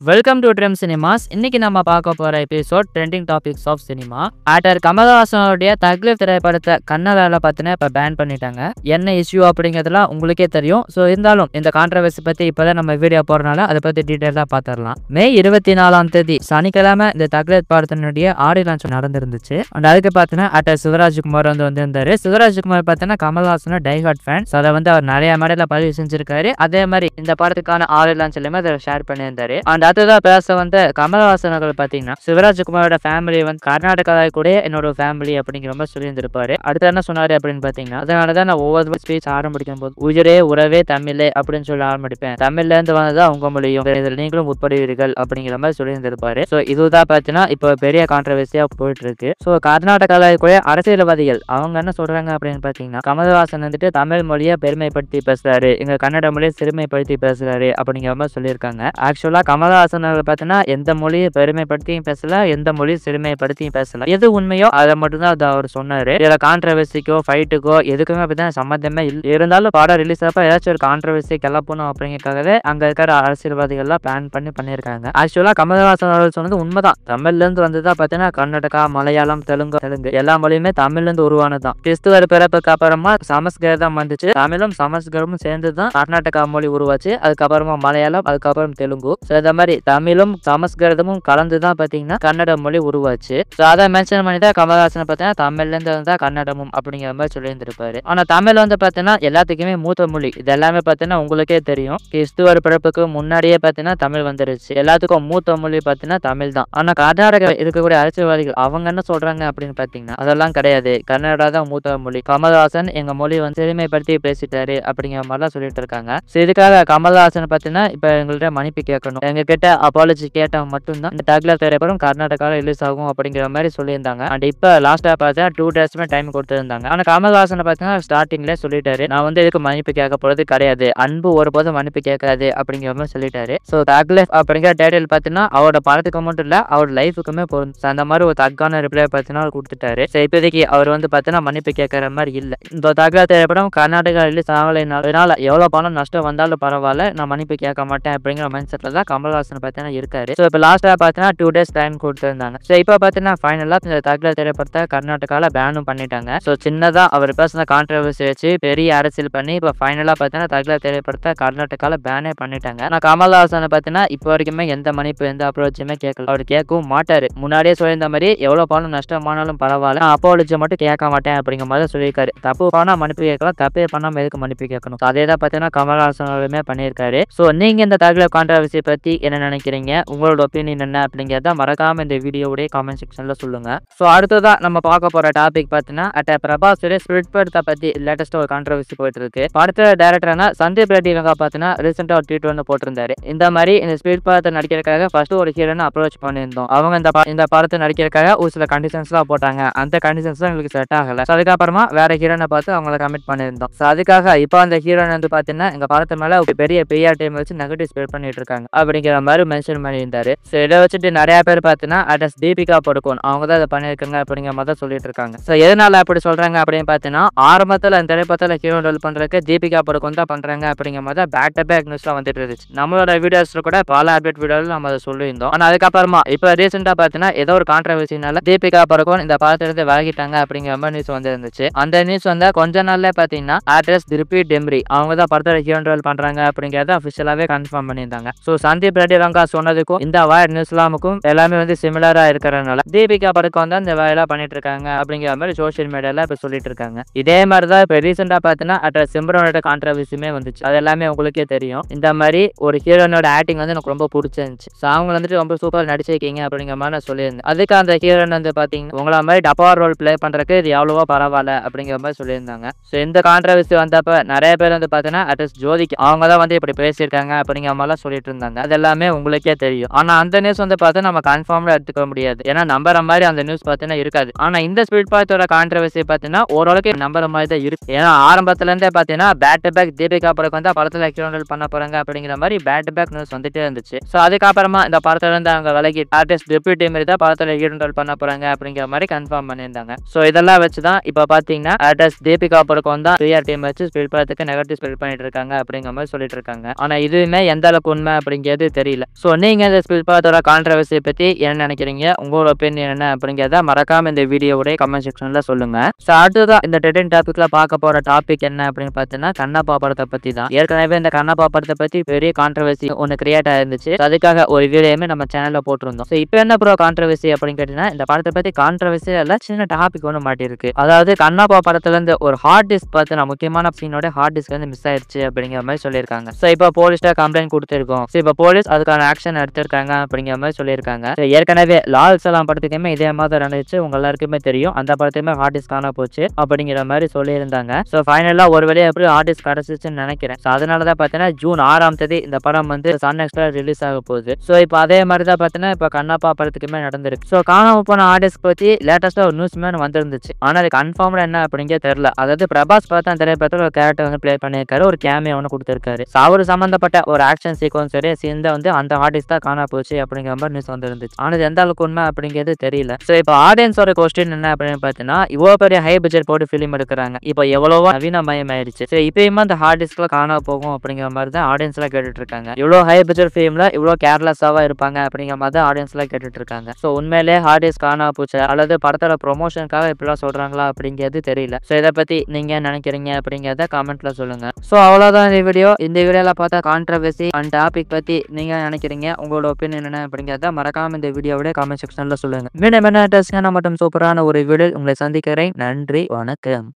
Welcome to dream cinemas. இன்னைக்கு நம்ம பார்க்க போற episode trending topics of cinema. Actor கமல்ஹாசனுடைய தக்லீஃப் திரைப்படத்தை கன்னடால பார்த்தீங்கன்னா இப்போ பேன் பண்ணிட்டாங்க. என்ன இஷ்யூ அப்படிங்கிறதுலாம் உங்களுக்கே தெரியும். ஸோ இருந்தாலும் இந்த கான்ட்ரவர்சி பற்றி இப்போதான் நம்ம வீடியோ போடுறதுனால அதை பற்றி டீட்டெயிலாக பார்த்துடலாம். மே 24 சனிக்கிழமை இந்த தக்லீஃப் படத்தினுடைய ஆடியோ லான்ச் நடந்திருந்துச்சு. அண்ட் அதுக்கு பார்த்தீங்கன்னா ஆக்டர் சிவராஜ்குமார் வந்திருந்தாரு. சிவராஜ்குமார் பார்த்தீங்கன்னா கமல்ஹாசன் டைஹார்ட் ஃபேன். ஸோ அதை அவர் நிறைய மேடையில் பதிவு செஞ்சிருக்காரு. அதே மாதிரி இந்த படத்துக்கான ஆடியோ லான்ச்லையுமே அதை ஷேர் பண்ணியிருந்தாரு. அண்ட் அடுத்ததான் பேச கமல்ஹாசன் அவர்கள் பார்த்தீங்கன்னா சிவராஜ்குமாரோட ஃபேமிலி கர்நாடகாவை கூட என்னோட ஃபேமிலி அப்படிங்கிற மாதிரி சொல்லியிருந்திருப்பாரு. அடுத்து என்ன சொன்னாரு அப்படின்னு பார்த்தீங்கன்னா, அதனாலதான் நான் ஒவ்வொரு ஸ்பீச் ஆரம்பிக்கும் போது உயிரே உறவே தமிழே அப்படின்னு சொல்லி ஆரம்பிப்பேன். தமிழ்ல இருந்து வந்ததான் உங்க மொழியும், இதில் நீங்களும் உட்படுவீர்கள் அப்படிங்கிற மாதிரி சொல்லியிருந்திருப்பாரு. ஸோ இதுதான் பார்த்தீங்கன்னா இப்போ பெரிய கான்ட்ரவர்சியா போயிட்டு இருக்கு. ஸோ கர்நாடகாவில் கூட அரசியல்வாதிகள் அவங்க என்ன சொல்றாங்க அப்படின்னு பார்த்தீங்கன்னா, கமல்ஹாசன் தமிழ் மொழியை பெருமைப்படுத்தி பேசுறாரு, எங்க கன்னட மொழியை சிறுமைப்படுத்தி பேசுறாரு அப்படிங்கிற மாதிரி சொல்லியிருக்காங்க. ஆக்சுவலா கமல்ஹாசன் பார்த்தீங்கன்னா எந்த மொழியை பெருமைப்படுத்தியும் பேசல, எந்த மொழியை சிறுமைப்படுத்தியும் பேசல. எது உண்மையோ அதை மட்டும்தான் அவர் சொன்னாரு. இதுல கான்ட்ரவர்சிக்கோ ஃபைட்டுக்கோ எதுக்குமே பார்த்தீங்கன்னா சம்மந்தமே இல்லை. இருந்தாலும் படம் ரிலீஸ் அப்ப ஏதாச்சும் ஒரு கான்ட்ரவர்சி கிளப்பணும் அப்படிங்கிறதுக்காகவே அங்க இருக்கிற அரசியல்வாதிகள் எல்லாம் பிளான் பண்ணியிருக்காங்க. ஆக்சுவலா கமல்ஹாசன் அவர்கள் சொன்னது உண்மைதான். தமிழ்ல இருந்து வந்ததா பார்த்தீங்கன்னா கர்நாடகா, மலையாளம், தெலுங்கு எல்லா மொழியுமே தமிழ்ல இருந்து உருவானதான். கிறிஸ்துவர் பிறப்புக்கு அப்புறமா சமஸ்கிருதம் வந்துச்சு. தமிழும் சமஸ்கிருதமும் சேர்ந்துதான் கர்நாடகா மொழி உருவாச்சு. அதுக்கப்புறமா மலையாளம், அதுக்கப்புறம் தெலுங்கு. இந்த மாதிரி தமிழும் சமஸ்கிருதமும் கலந்துதான் பாத்தீங்கன்னா கன்னட மொழி உருவாச்சு. அதை மென்ஷன் பண்ணிதான் கமல்ஹாசன் பார்த்தீங்கன்னா தமிழ்ல இருந்து வந்தா கன்னடமும் அப்படிங்கிற மாதிரி சொல்லியிருந்திருப்பாரு. ஆனா தமிழ் பார்த்தீங்கன்னா எல்லாத்துக்குமே மூத்த மொழி. இது எல்லாமே பார்த்தீங்கன்னா உங்களுக்கே தெரியும். கிறிஸ்துவர் பிறப்புக்கு முன்னாடியே பார்த்தீங்கன்னா தமிழ் வந்துருச்சு. எல்லாத்துக்கும் மூத்த மொழி பார்த்தீங்கன்னா தமிழ் தான். ஆனா கர்நாடகா இருக்கக்கூடிய அரசியல்வாதிகள் அவங்க என்ன சொல்றாங்க அப்படின்னு பாத்தீங்கன்னா, அதெல்லாம் கிடையாது, கன்னடா தான் மூத்த மொழி, கமல்ஹாசன் எங்க மொழி சிறுமைப்படுத்தி பேசிட்டாரு அப்படிங்கிற மாதிரிலாம் சொல்லிட்டு இருக்காங்க. இதுக்காக கமல்ஹாசன் பார்த்தீங்கன்னா இப்ப எங்கள்கிட்ட மன்னிப்பு கேட்கணும், எங்க கிட்ட அப்பாலஜி கேட்டா மட்டும்தான் இந்த தக்லீஃப் திரைப்படம் கர்நாடகாவில் ரிலீஸ் ஆகும் அப்படிங்கிற மாதிரி சொல்லியிருந்தாங்க. அண்ட் இப்போ லாஸ்டா பார்த்தா 2 days டைம் கொடுத்திருந்தாங்க. ஆனா கமல்ஹாசன் பார்த்தீங்கன்னா ஸ்டார்டிங்ல சொல்லிட்டாரு, நான் இதுக்கு மன்னிப்பு கேட்க போறது கிடையாது, அன்பு ஒருபோதும் மன்னிப்பு கேட்காது அப்படிங்கிற மாதிரி சொல்லிட்டாரு. ஸோ தக்லீஃப் அப்படிங்கிற டைட்டில் பார்த்தீங்கன்னா அவரோட படத்துக்கு மட்டும் இல்ல அவரோட லைஃபுக்குமே பொருந்தும். அந்த மாதிரி ஒரு தக்கான ரிப்ளை பார்த்தீங்கன்னா கொடுத்துட்டாரு. ஸோ இப்போதைக்கு அவர் பார்த்தீங்கன்னா மன்னிப்பு கேட்கற மாதிரி இல்லை. இந்த தக்லீஃப் திரைப்படம் கர்நாடகா ரிலீஸ் ஆகலைனால எவ்வளவு பணம் நஷ்டம் வந்தாலும் பரவாயில்ல, நான் மன்னிப்பு கேட்க மாட்டேன் அப்படிங்கிற மைண்ட் செட்ல தான் கமல்ஹாசன் பார்த்தீங்கன்னா இருக்காரு. ஸோ இப்போ லாஸ்ட்டாக பார்த்தீங்கன்னா 2 days டைம் கொடுத்துருந்தாங்க. ஸோ இப்போ பார்த்தீங்கன்னா ஃபைனலாக இந்த தக்லீஃப் திரைப்படத்தை கர்நாடகாவில் பேனும் பண்ணிட்டாங்க. ஸோ சின்னதாக அவர் பேசின கான்ட்ரவர்சி வச்சு பெரிய அரசியல் பண்ணி இப்போ ஃபைனலாக பார்த்தீங்கன்னா தக்லீஃப் திரைப்படத்தை கர்நாடகாவில் பேனே பண்ணிட்டாங்க. ஆனால் கமல்ஹாசன் பார்த்தீங்கன்னா இப்போ வரைக்குமே எந்த மன்னிப்பு எந்த அப்ரோச்சுமே கேட்கல. அவர் கேட்கவும் மாட்டாரு. முன்னாடியே சொல்லியிருந்த மாதிரி எவ்வளோ பணம் நஷ்டமானாலும் பரவாயில்ல, நான் அப்பாலஜி மட்டும் கேட்க மாட்டேன் அப்படிங்கிற மாதிரி சொல்லியிருக்காரு. தப்பு பண்ணா மன்னிப்பு கேட்கலாம், தப்பே பண்ணாமல் எதுக்கு மன்னிப்பு கேட்கணும். அதே தான் பார்த்தீங்கன்னா கமல்ஹாசனுமே பண்ணியிருக்காரு. ஸோ நீங்க இந்த தக்லீஃப் கான்ட்ரவர்சி பத்தி என்ன நினைக்கிறீங்க, உங்களோட ஒப்பீனியன் என்ன அப்படிங்கிறத மறக்காம இந்த வீடியோவுடைய காமெண்ட் செக்ஷன்ல சொல்லுங்க. ஸோ அடுத்ததான் நம்ம பார்க்க போற டாபிக் பார்த்தீங்கன்னா பிரபாஸ் ஸ்பிரிட் படத்தை பத்தி லேட்டஸ்ட் ஒரு கான்ட்ரவர்சி போயிட்டு இருக்கு. படத்தோட டைரக்டரான சந்தீப் ரெட்டி பார்த்தீங்கன்னா ரீசெண்டா ஒரு ட்வீட் போட்டிருந்தாரு. இந்த மாதிரி இந்த ஸ்பிரிட் படத்தை நடிக்கிறதுக்காக ஃபர்ஸ்ட் ஒரு ஹீரோனை அப்ரோச் பண்ணியிருந்தோம். அவங்க இந்த படத்தை நடிக்கிறதுக்காக ஒரு சில கண்டிஷன்ஸ்லாம் போட்டாங்க. அந்த கண்டிஷன்ஸ் எங்களுக்கு செட் ஆகல. அதுக்கப்புறமா வேற ஹீரோனை பார்த்து அவங்கள கமிட் பண்ணியிருந்தோம். ஸோ அதுக்காக இப்போ அந்த ஹீரோன் பார்த்தீங்கன்னா எங்க படத்து மேல பெரிய பிஆர் டீம் வச்சு நெகட்டிவ் ஸ்ப்ரெட் பண்ணிட்டு இருக்காங்க அப்படிங்கிற மாதிரி மென்ஷன் பண்ணியிருந்தாரு. ஸோ இதை வச்சுட்டு நிறைய பேர் பார்த்தீங்கன்னா அட்ரஸ் தீபிகா படுகோன் அவங்க தான் இதை பண்ணியிருக்காங்க அப்படிங்கிற மாதிரி சொல்லிட்டு இருக்காங்க. ஸோ எதனால அப்படி சொல்றாங்க அப்படின்னு பார்த்தீங்கன்னா, ஆரம்பத்தில் இந்த திரைப்படத்தில் ஹீரோ ரோல் பண்றதுக்கு தீபிகா படுகோன் தான் பண்றாங்க அப்படிங்கிற மாதிரி பேக் டு பேக் நியூஸ்லாம் வந்துட்டு இருந்துச்சு. நம்மளோட வீடியோஸ்ல கூட பல அப்டேட் வீடியோவில் நம்ம அதை சொல்லியிருந்தோம். ஆனால் அதுக்கப்புறமா இப்போ ரீசெண்டாக பார்த்தீங்கன்னா ஏதோ ஒரு கான்ட்ரவர்சினால தீபிகா படுகோன் இந்த படத்திலிருந்து விலகிட்டாங்க அப்படிங்கிற மாதிரி நியூஸ் வந்துருந்துச்சு. அந்த நியூஸ் கொஞ்ச நாள்ல பார்த்தீங்கன்னா ஆக்ட்ரஸ் திருப்பி டெம்ரி அவங்க தான் படத்தில் ஹீரோ ரோல் பண்றாங்க அப்படிங்கிறத அஃபிஷியலாவே கன்ஃபார்ம் பண்ணியிருந்தாங்க. ஸோ சந்தீப் ரெட்டி சொன்னதுக்கும் இந்த வயர் நியூஸ்லாமுக்கும் எல்லாமே சிமிலரா இருக்கிறதுனால தீபிகா படுகோன் தான் இந்த வேலையெல்லாம் பண்ணிட்டு இருக்காங்க அப்படிங்கிற மாதிரி சோசியல் மீடியால இப்ப சொல்லிட்டு இருக்காங்க. இதே மாதிரி தான் இப்ப ரீசெண்டா பார்த்தீங்கன்னா அட்ரஸ் சிம்ரனோட கான்ட்ரவர்சியுமே வந்துச்சு. அது எல்லாமே உங்களுக்கே தெரியும். இந்த மாதிரி ஒரு ஹீரோனோட ஆக்டிங் எனக்கு ரொம்ப பிடிச்சிருந்துச்சு. ஸோ அவங்க ரொம்ப சூப்பர் நடிச்சிருக்கீங்க அப்படிங்கிற மாதிரி நான் சொல்லியிருந்தேன். அதுக்கு அந்த ஹீரோன் பாத்தீங்கன்னா உங்கள மாதிரி டப்பா ரோல் பிளே பண்றதுக்கு இது எவ்வளவோ பரவாயில்ல அப்படிங்கிற மாதிரி சொல்லியிருந்தாங்க. ஸோ இந்த கான்ட்ரவர்சி வந்தப்ப நிறைய பேர் பாத்தீங்கன்னா அட்ரஸ் ஜோதிக்கு அவங்க தான் இப்படி பேசியிருக்காங்க அப்படிங்கிற மாதிரிலாம் சொல்லிட்டு இருந்தாங்க. அது எல்லாமே உங்களுக்கே தெரியும். ஆனா அந்த நியூஸ் பார்த்தா நம்ம கன்ஃபார்ம்ல எடுத்துக்க முடியாது. ஏன்னா நம்புற மாதிரி அந்த நியூஸ் பார்த்தீங்கன்னா இருக்காது. ஆனா இந்த ஸ்பிரிட் படத்தோட கான்ட்ரவர்சி பார்த்தீங்கன்னா ஓரளவுக்கு நம்புற மாதிரி தான் இருக்கு. ஏன்னா ஆரம்பத்துல இருந்தே பார்த்தீங்கன்னா back to back Deepika Padukone படத்துல ஹீரோ பண்ண போறாங்க அப்படிங்கிற மாதிரி பேக் டு பேக் நியூஸ் வந்துட்டே இருந்துச்சு. ஸோ அதுக்கப்புறமா இந்த படத்துல இருந்து அவங்க விலகி ஆர்டிஸ்ட் டெபியூட்டி மாதிரி தான் படத்துல ஹீரோ பண்ண போறாங்க அப்படிங்கிற மாதிரி கன்ஃபார்ம் பண்ணியிருந்தாங்க. ஸோ இதெல்லாம் வச்சுதான் இப்ப பாத்தீங்கன்னா ஆர்டிஸ்ட் தீபிகா படுகோன் தான் பிஆர் டீம் வச்சு ஸ்பிரிட் படத்துக்கு நெகட்டிவ் ஸ்ப்ரெட் பண்ணிட்டு இருக்காங்க அப்படிங்கிற மாதிரி சொல்லிட்டு இருக்காங்க. ஆனா இதுவுமே எந்த அளவுக்கு உண்மை அப்படிங்கிறது தெரியல. தெரியல. ஸோ நீங்க இந்த ஸ்பில் பாத்தோட கான்ட்ரோவர்சிய பத்தி என்ன நினைக்கிறீங்க? உங்களோட ஒப்பீனியன் என்ன அப்படிங்கிறத மறக்காம இந்த வீடியோவுடைய கமெண்ட் செக்ஷன்ல சொல்லுங்க. ஸோ அடுத்ததா இந்த ட்ரெண்டிங் டாபிக்ல பார்க்க போற டாபிக் என்ன அப்படின்னு பார்த்தீங்கன்னா கண்ணப்பா படத்தை பத்தி தான். ஏற்கனவே இந்த கண்ணப்பா படத்தை பத்தி பெரிய கான்ட்ரோவர்சி ஒன்று கிரியேட் ஆயிருந்துச்சு. அதுக்காக ஒரு வீடியோமே நம்ம சேனல்ல போட்டிருந்தோம். ஸோ இப்போ என்ன ப்ரோ கான்ட்ரோவர்சி அப்படின்னு கேட்டீங்கன்னா இந்த படத்தை பத்தி கான்ட்ரோவர்சி இல்ல சின்ன டாபிக் ஒன்று மாட்டிருக்கு. அதாவது கண்ணப்பா படத்துல இருந்து ஒரு ஹார்ட் டிஸ்க் பார்த்து நான் முக்கியமான சீனோட ஹார்ட் டிஸ்க் வந்து மிஸ் ஆயிடுச்சு அப்படிங்கிற மாதிரி சொல்லியிருக்காங்க. ஸோ இப்போ போலீஸ்ல கம்ப்ளைண்ட் கொடுத்துருக்கோம். ஸோ இப்போ போலீஸ் அதுக்கான ஆக்ஷன் எடுத்திருக்காங்க அப்படிங்கிற மாதிரி சொல்லியிருக்காங்க. ஏற்கனவே லால் சலாம் படத்துக்குமே இதே மாதிரி நடந்துச்சு. உங்க எல்லாருக்குமே தெரியும். அந்த படத்தையுமே ஹார்ட் டிஸ்க் காண போச்சு அப்படிங்கிற மாதிரி சொல்லியிருந்தாங்க. ஸோ ஃபைனலா ஒரு வழியா எப்படி ஹார்ட் டிஸ்க் கிடைச்சிச்சுன்னு நினைக்கிறேன். ஸோ அதனால தான் பார்த்தீங்கன்னா ஜூன் 6ஆம் தேதி இந்த படம் வந்து சன் நெக்ஸ்ட்ல ரிலீஸ் ஆக போகுது. ஸோ இப்போ அதே மாதிரி தான் பார்த்தீங்கன்னா இப்போ கண்ணப்பா படத்துக்குமே நடந்திருக்கு. ஸோ காணாம போன ஹார்ட் டிஸ்க் பத்தி லேட்டஸ்டா ஒரு நியூஸ் மேன் வந்திருந்துச்சு. ஆனால் அது கன்ஃபார்ம்டா என்ன அப்படிங்கிறது தெரியல. அதாவது பிரபாஸ் பார்த்து அந்த திரைப்படத்தில் ஒரு கேரக்டர் வந்து பிளே பண்ணியிருக்காரு. ஒரு கேமியோ ஒன்று கொடுத்திருக்காரு. அவரு சம்பந்தப்பட்ட ஒரு ஆக்ஷன் சீக்வன்ஸ் சேர்ந்து வந்து அந்த ஆர்டிஸ்ட் தான் காணா போச்சு அப்படிங்கிற மாதிரி நியூஸ் வந்துருந்துச்சு. ஆனால் எந்த அளவுக்கு உண்மை அப்படிங்கிறது தெரியல. ஸோ இப்போ ஆடியன்ஸோட கொஸ்டின் என்ன அப்படின்னு பார்த்தீங்கன்னா இவ்வளோ பெரிய ஹை பட்ஜெட் போட்டு ஃபிலிம் எடுக்கிறாங்க. இப்போ எவ்வளவோ நவீனமயம் ஆயிடுச்சு. சரி இப்பயுமே அந்த ஹார்ட் டிஸ்க்ல காணா போகும் அப்படிங்கிற மாதிரி தான் ஆடியன்ஸ் எல்லாம் கேட்டுட்டு இருக்காங்க. இவ்வளோ ஹை பட்ஜெட் ஃபிலிம்ல இவ்வளோ கேர்லெஸ்ஸாவா இருப்பாங்க அப்படிங்கிற மாதிரி தான் ஆடியன்ஸ் எல்லாம் கேட்டுட்டு இருக்காங்க. ஸோ உண்மையிலே ஹார்ட் டிஸ்க் காணா போச்சு அல்லது படத்தோட ப்ரொமோஷனுக்காக இப்படிலாம் சொல்றாங்களா அப்படிங்கிறது தெரியல. ஸோ இதை பத்தி நீங்க நினைக்கிறீங்க அப்படிங்கிறத கமெண்ட்ல சொல்லுங்க. ஸோ அவ்வளோதான் இந்த வீடியோ. இந்த வீடியோல பார்த்தா கான்ட்ரோவர்சி அண்ட் டாபிக் பத்தி நீங்க நினைக்கிறீங்க, உங்களோட ஒப்பீனியன் என்ன அப்படிங்கிறத மறக்காம இந்த வீடியோவோட கமெண்ட் செக்ஷன்ல சொல்லுங்க. மீண்டும் என்ன மற்றும் சூப்பரான ஒரு வீடியோ உங்களை சந்திக்கிறேன். நன்றி, வணக்கம்.